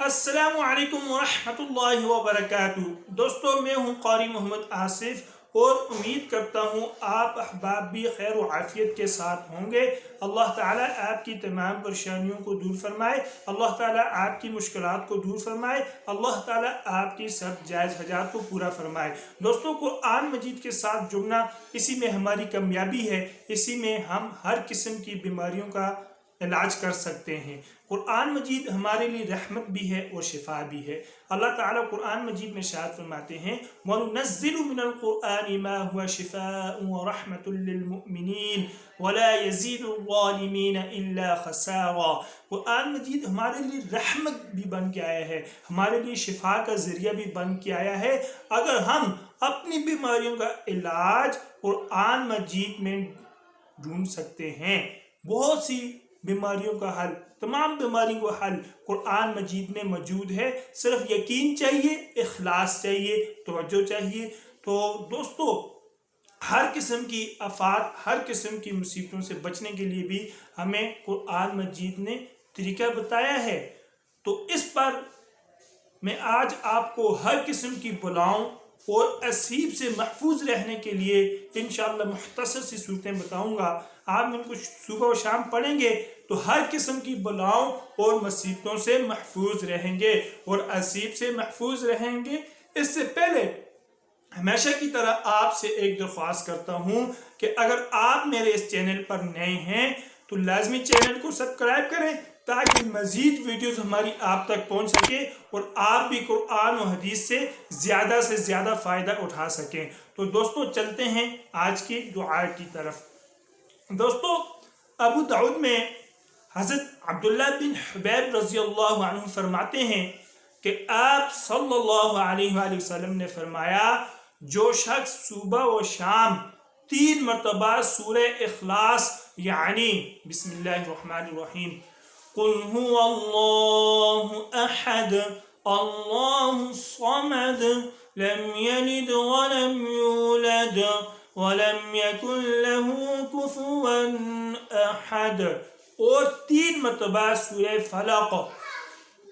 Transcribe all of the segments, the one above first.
السلام علیکم ورحمۃ اللہ وبرکاتہ۔ دوستو، میں ہوں قاری محمد آصف اور امید کرتا ہوں آپ احباب بھی خیر و عافیت کے ساتھ ہوں گے۔ اللہ تعالیٰ آپ کی تمام پریشانیوں کو دور فرمائے، اللہ تعالیٰ آپ کی مشکلات کو دور فرمائے، اللہ تعالیٰ آپ کی سب جائز حاجات کو پورا فرمائے۔ دوستو، قرآن مجید کے ساتھ جڑنا اسی میں ہماری کامیابی ہے، اسی میں ہم ہر قسم کی بیماریوں کا علاج کر سکتے ہیں۔ قرآن مجید ہمارے لیے رحمت بھی ہے اور شفا بھی ہے۔ اللہ تعالیٰ قرآن مجید میں ارشاد فرماتے ہیں وَنُنَزِّلُ مِنَ الْقُرْآنِ مَا هُوَ شِفَاءٌ وَرَحْمَةٌ لِّلْمُؤْمِنِينَ وَلَا يَزِيدُ الظَّالِمِينَ إِلَّا خَسَارًا۔ قرآن مجید ہمارے لیے رحمت بھی بن کے آیا ہے، ہمارے لیے شفا کا ذریعہ بھی بن کے آیا ہے۔ اگر ہم اپنی بیماریوں کا علاج قرآن مجید میں ڈھونڈ سکتے ہیں، بہت سی بیماریوں کا حل، تمام بیماریوں کا حل قرآن مجید میں موجود ہے۔ صرف یقین چاہیے، اخلاص چاہیے، توجہ چاہیے۔ تو دوستو، ہر قسم کی آفات، ہر قسم کی مصیبتوں سے بچنے کے لیے بھی ہمیں قرآن مجید نے طریقہ بتایا ہے۔ تو اس پر میں آج آپ کو ہر قسم کی بلاؤں اور اسیب سے محفوظ رہنے کے لیے انشاءاللہ مختصر سی صورتیں بتاؤں گا۔ آپ ان کو صبح و شام پڑھیں گے تو ہر قسم کی بلاؤں اور مصیبتوں سے محفوظ رہیں گے اور اسیب سے محفوظ رہیں گے۔ اس سے پہلے ہمیشہ کی طرح آپ سے ایک درخواست کرتا ہوں کہ اگر آپ میرے اس چینل پر نئے ہیں تو لازمی چینل کو سبسکرائب کریں تاکہ مزید ویڈیوز ہماری آپ تک پہنچ سکے اور آپ بھی قرآن و حدیث سے زیادہ فائدہ اٹھا سکیں۔ تو دوستو، چلتے ہیں آج کی دعا کی طرف۔ دوستو، ابو داؤد میں حضرت عبداللہ بن حبیب رضی اللہ عنہ فرماتے ہیں کہ آپ صلی اللہ علیہ وآلہ وسلم نے فرمایا، جو شخص صبح و شام 3 مرتبہ سورہ اخلاص یعنی بسم اللہ الرحمن الرحیم قل هو اللہ احد اللہ الصمد لم یلد ولم یولد ولم یکن له کفوا احد اور 3 مرتبہ سورہ فلق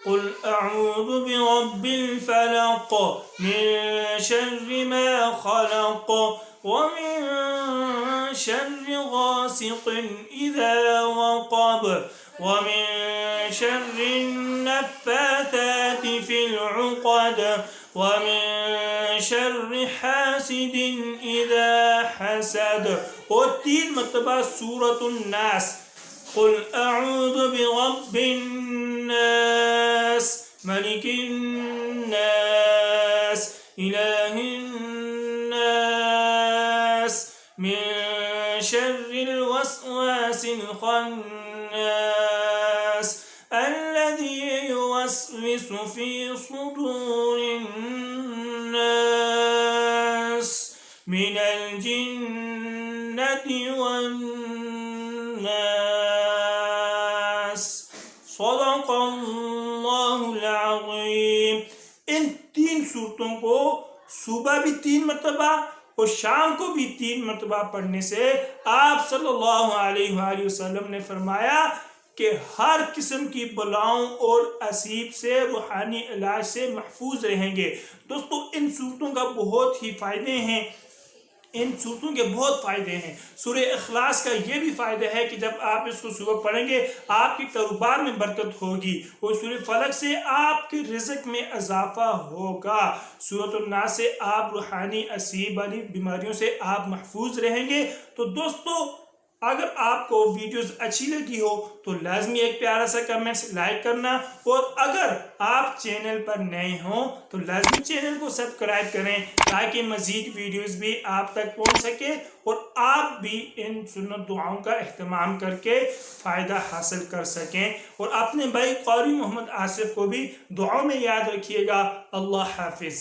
قل اعوذ برب الفلق من شر ما خلق ومن شر غاسق اذا وقب ومن شر النفاثات في العقد ومن شر حاسد اذا حسد اور 3 مرتبہ سورۃ الناس قل اعوذ برب الناس ملک الناس الہ الناس من شر الوسواس الخناس الذي يوسوس في صدور الناس من الجنة والناس۔ صدق اللہ العظیم۔ ان 3 صورتوں کو صبح بھی 3 مرتبہ اور شام کو بھی 3 مرتبہ پڑھنے سے آپ صلی اللہ علیہ وآلہ وسلم نے فرمایا کہ ہر قسم کی بلاؤں اور اسیب سے، روحانی علاج سے محفوظ رہیں گے۔ دوستو، ان صورتوں کا بہت ہی فائدے ہیں، ان صورتوں کے بہت فائدے ہیں۔ سورہ اخلاص کا یہ بھی فائدہ ہے کہ جب آپ اس کو صبح پڑھیں گے آپ کے کاروبار میں برکت ہوگی، اور سورہ فلق سے آپ کے رزق میں اضافہ ہوگا، سورۃ الناس سے آپ روحانی اسیب والی بیماریوں سے آپ محفوظ رہیں گے۔ تو دوستو، اگر آپ کو ویڈیوز اچھی لگی ہو تو لازمی ایک پیارا سا کمنٹ لائک کرنا، اور اگر آپ چینل پر نئے ہوں تو لازمی چینل کو سبسکرائب کریں تاکہ مزید ویڈیوز بھی آپ تک پہنچ سکے اور آپ بھی ان سنت دعاؤں کا اہتمام کر کے فائدہ حاصل کر سکیں۔ اور اپنے بھائی قاری محمد آصف کو بھی دعاؤں میں یاد رکھیے گا۔ اللہ حافظ۔